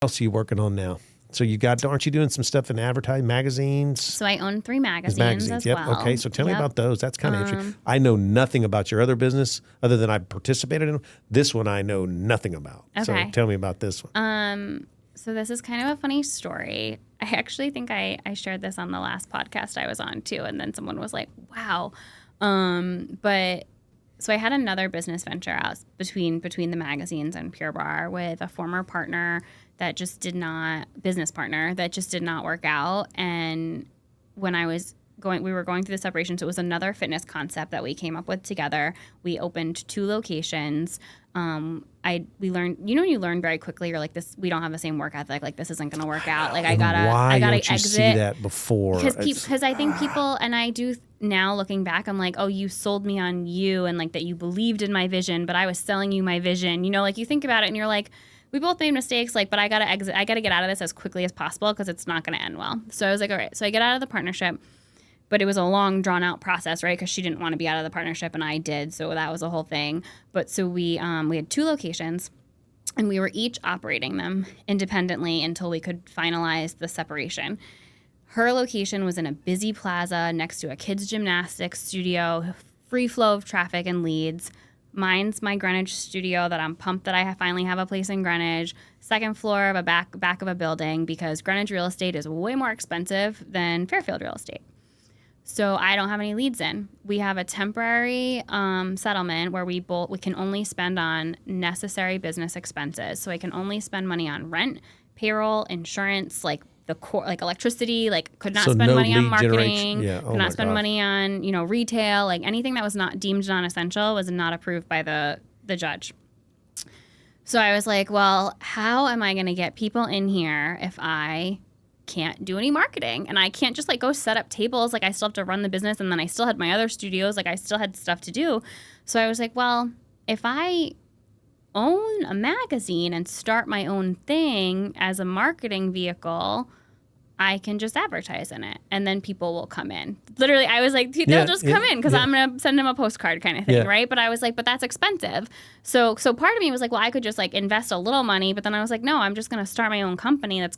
else are you working on now? So aren't you doing some stuff in advertising, magazines? So I own 3 magazines as yep. well. Okay, so tell me about those. That's kind of interesting. I know nothing about your other business other than I participated in them. This one I know nothing about. Okay. So tell me about this one. So this is kind of a funny story. I actually think I shared this on the last podcast I was on too, and then someone was like, wow. So I had another business venture out between the magazines and Pure Barre with a former partner that just did not work out. And when we were going through the separation, so it was another fitness concept that we came up with together. We opened 2 locations. We learned, you learn very quickly. You're like, we don't have the same work ethic. Like, this isn't going to work out. Like, I gotta exit. See that before? Because I think people, and I do now looking back, I'm like, oh, you sold me on you, and like that you believed in my vision, but I was selling you my vision. Like you think about it and you're like, we both made mistakes, like, but I gotta exit. I gotta get out of this as quickly as possible because it's not going to end well. So I was like, all right. So I get out of the partnership. But it was a long, drawn-out process, right? Because she didn't want to be out of the partnership, and I did, so that was a whole thing. But so we had 2 locations, and we were each operating them independently until we could finalize the separation. Her location was in a busy plaza next to a kids' gymnastics studio, free flow of traffic and leads. Mine's my Greenwich studio that I'm pumped that I finally have a place in Greenwich. Second floor of a back of a building because Greenwich real estate is way more expensive than Fairfield real estate. So I don't have any leads in. We have a temporary settlement where we can only spend on necessary business expenses. So I can only spend money on rent, payroll, insurance, like the core, like electricity. Like could not spend money on marketing. Could not spend money on retail. Like anything that was not deemed non-essential was not approved by the judge. So I was like, well, how am I going to get people in here if I can't do any marketing, and I can't just like go set up tables? Like I still have to run the business, and then I still had my other studios, like I still had stuff to do. So I was like, well, if I own a magazine and start my own thing as a marketing vehicle, I can just advertise in it, and then people will come in. Literally, I was like, they'll just come in because I'm going to send them a postcard kind of thing, right? But I was like, but that's expensive. So part of me was like, well, I could just like invest a little money, but then I was like, no, I'm just going to start my own company that's